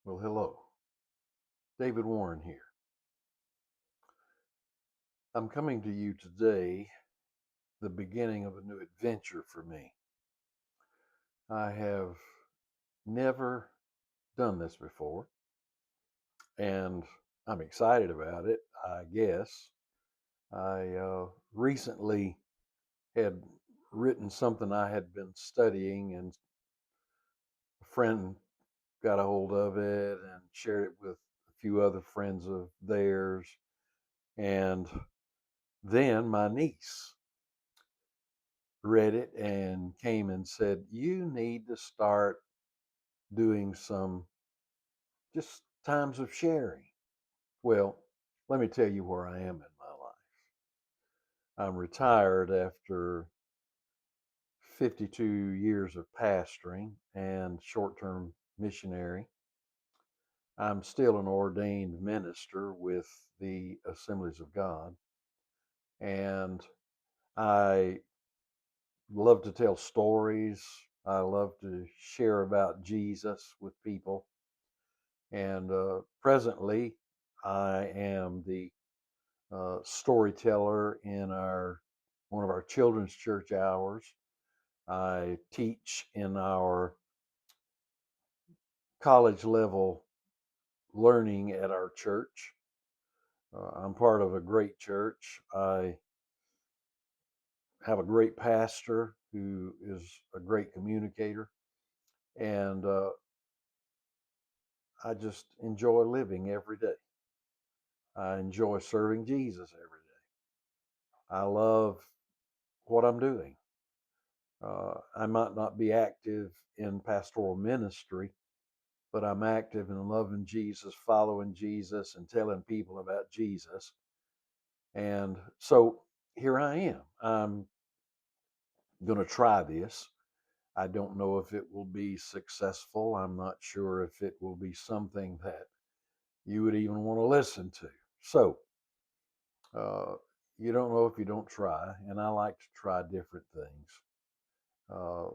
Well, hello. David Warren here. I'm coming to you today, the beginning of a new adventure for me. I have never done this before, and I'm excited about it, I guess. I recently had written something I had been studying, and a friend got a hold of it and shared it with a few other friends of theirs. And then my niece read it and came and said, "You need to start doing some just times of sharing." Well, let me tell you where I am in my life. I'm retired after 52 years of pastoring and short term missionary. I'm still an ordained minister with the Assemblies of God, and I love to tell stories. I love to share about Jesus with people. And presently, I am the storyteller in our one of our children's church hours. I teach in our college level learning at our church. I'm part of a great church. I have a great pastor who is a great communicator, and I just enjoy living every day. I enjoy serving Jesus every day. I love what I'm doing. I might not be active in pastoral ministry, but I'm active in loving Jesus, following Jesus, and telling people about Jesus. And so here I am. I'm going to try this. I don't know if it will be successful. I'm not sure if it will be something that you would even want to listen to. So, uh, you don't know if you don't try, and I like to try different things. Uh,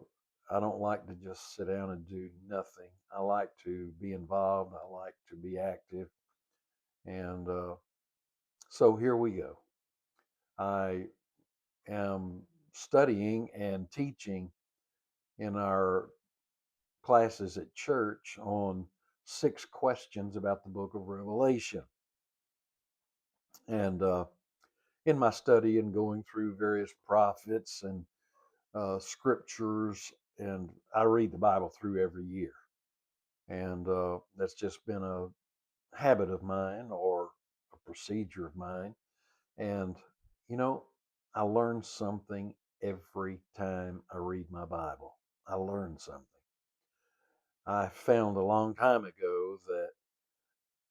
I don't like to just sit down and do nothing. I like to be involved. I like to be active. And so here we go. I am studying and teaching in our classes at church on 6 questions about the book of Revelation. And in my study and going through various prophets and scriptures, and I read the Bible through every year. And that's just been a habit of mine or a procedure of mine. And, you know, I learn something every time I read my Bible. I learn something. I found a long time ago that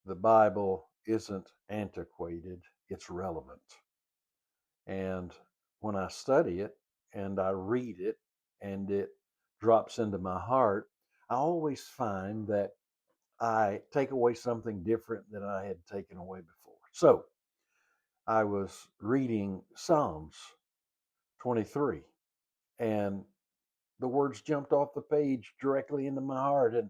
the Bible isn't antiquated, it's relevant. And when I study it and I read it and it drops into my heart, I always find that I take away something different than I had taken away before. So I was reading Psalms 23, and the words jumped off the page directly into my heart. And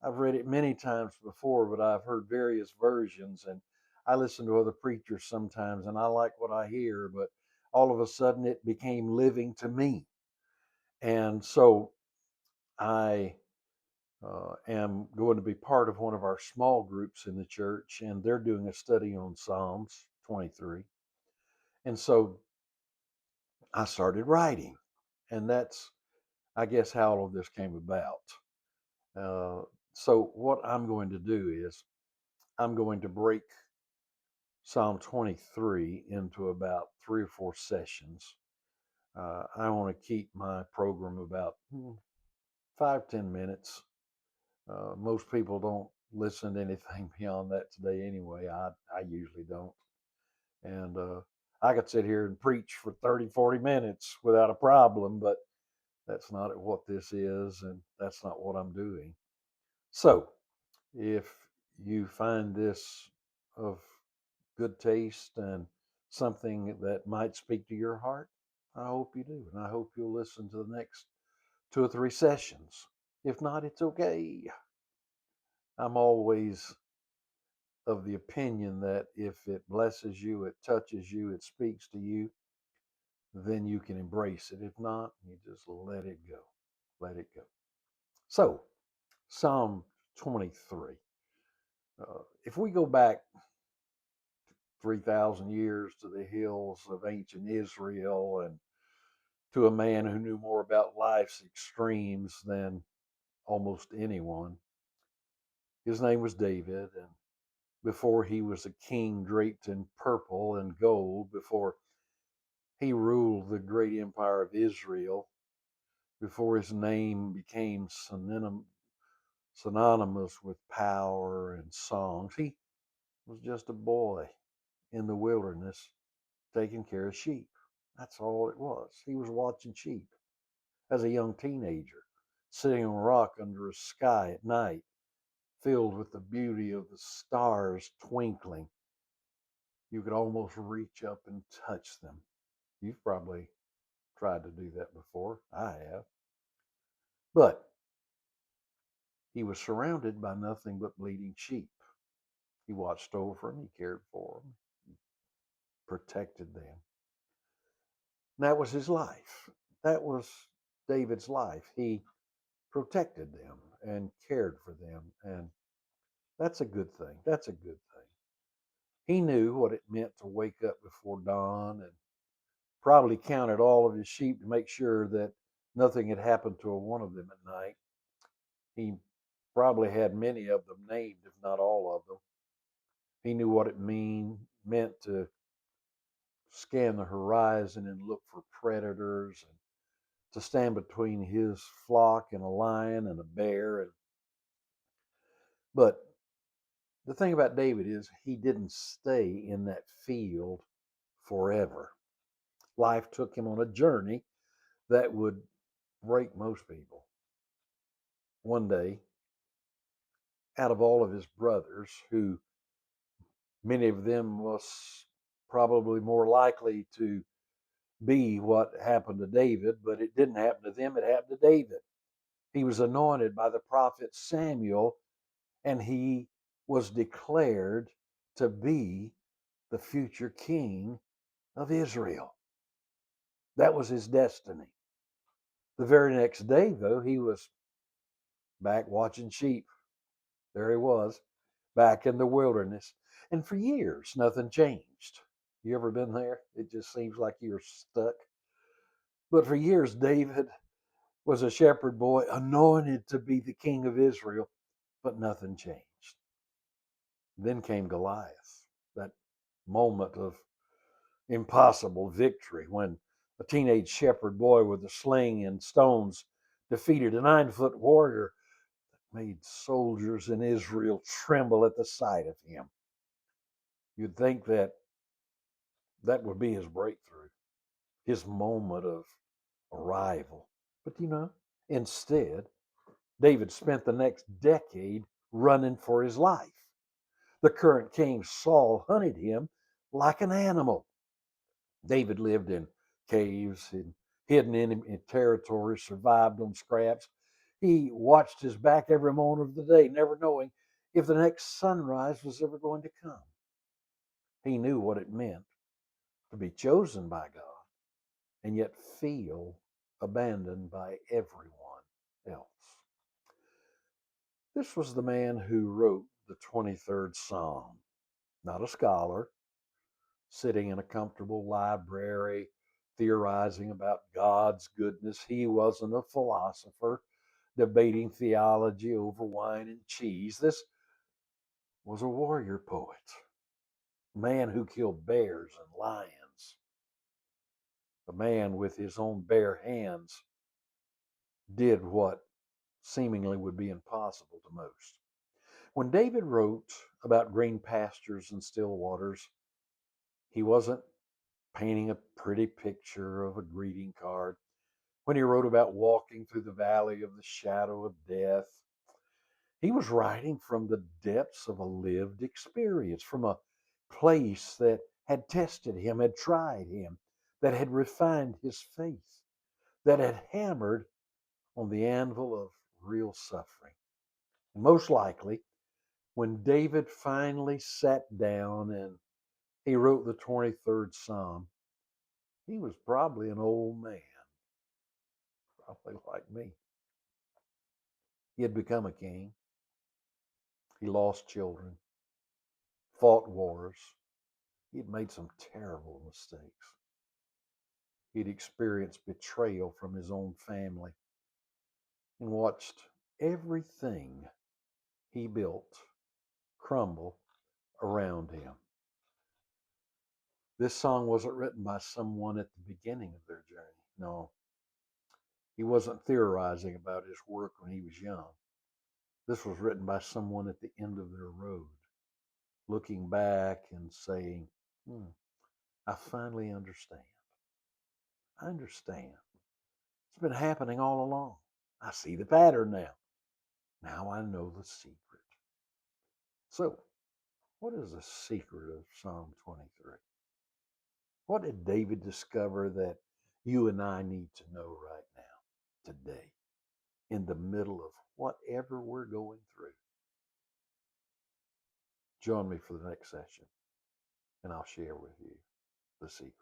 I've read it many times before, but I've heard various versions, and I listen to other preachers sometimes, and I like what I hear, but all of a sudden it became living to me. And so I am going to be part of one of our small groups in the church, and they're doing a study on Psalms 23. And so I started writing, and that's, I guess, how all of this came about. Uh, so, what I'm going to do is I'm going to break Psalm 23 into about 3 or 4 sessions. I want to keep my program about 5, 10 minutes. Most people don't listen to anything beyond that today anyway. I usually don't. And I could sit here and preach for 30, 40 minutes without a problem, but that's not what this is, and that's not what I'm doing. So, if you find this of good taste and something that might speak to your heart, I hope you do. And I hope you'll listen to the next 2 or 3 sessions. If not, it's okay. I'm always of the opinion that if it blesses you, it touches you, it speaks to you, then you can embrace it. If not, you just let it go. Let it go. So, Psalm 23. If we go back 3,000 years to the hills of ancient Israel and to a man who knew more about life's extremes than almost anyone, his name was David. And before he was a king draped in purple and gold, before he ruled the great empire of Israel, before his name became synonymous with power and songs, he was just a boy in the wilderness taking care of sheep. That's all it was. He was watching sheep as a young teenager, sitting on a rock under a sky at night, filled with the beauty of the stars twinkling. You could almost reach up and touch them. You've probably tried to do that before. I have. But he was surrounded by nothing but bleeding sheep. He watched over them, he cared for them, protected them. And that was his life. That was David's life. He protected them and cared for them. And that's a good thing. That's a good thing. He knew what it meant to wake up before dawn and probably counted all of his sheep to make sure that nothing had happened to a one of them at night. He probably had many of them named, if not all of them. He knew what it meant to scan the horizon and look for predators and to stand between his flock and a lion and a bear. But the thing about David is he didn't stay in that field forever. Life took him on a journey that would break most people. One day, out of all of his brothers, who many of them was probably more likely to be what happened to David, but it didn't happen to them, it happened to David. He was anointed by the prophet Samuel, and he was declared to be the future king of Israel. That was his destiny. The very next day, though, he was back watching sheep. There he was, back in the wilderness. And for years, nothing changed. You ever been there? It just seems like you're stuck. But for years, David was a shepherd boy, anointed to be the king of Israel, but nothing changed. Then came Goliath, that moment of impossible victory when a teenage shepherd boy with a sling and stones defeated a 9-foot warrior that made soldiers in Israel tremble at the sight of him. You'd think that that would be his breakthrough, his moment of arrival. But instead, David spent the next decade running for his life. The current king, Saul, hunted him like an animal. David lived in caves and hidden in territory, survived on scraps. He watched his back every moment of the day, never knowing if the next sunrise was ever going to come. He knew what it meant to be chosen by God and yet feel abandoned by everyone else. This was the man who wrote the 23rd Psalm, not a scholar, sitting in a comfortable library theorizing about God's goodness. He wasn't a philosopher debating theology over wine and cheese. This was a warrior poet, a man who killed bears and lions, a man with his own bare hands did what seemingly would be impossible to most. When David wrote about green pastures and still waters, he wasn't painting a pretty picture of a greeting card. When he wrote about walking through the valley of the shadow of death, he was writing from the depths of a lived experience, from a place that had tested him, had tried him, that had refined his faith, that had hammered on the anvil of real suffering. And most likely, When David finally sat down and he wrote the 23rd Psalm, he was probably an old man, probably like me. He had become a king. He lost children, fought wars. He had made some terrible mistakes. He'd experienced betrayal from his own family and watched everything he built crumble around him. This song wasn't written by someone at the beginning of their journey. No, he wasn't theorizing about his work when he was young. This was written by someone at the end of their road, looking back and saying, I finally understand. I understand. It's been happening all along. I see the pattern now. Now I know the secret. So, what is the secret of Psalm 23? What did David discover that you and I need to know right now, today, in the middle of whatever we're going through? Join me for the next session, and I'll share with you the secret.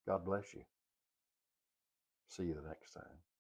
God bless you. See you the next time.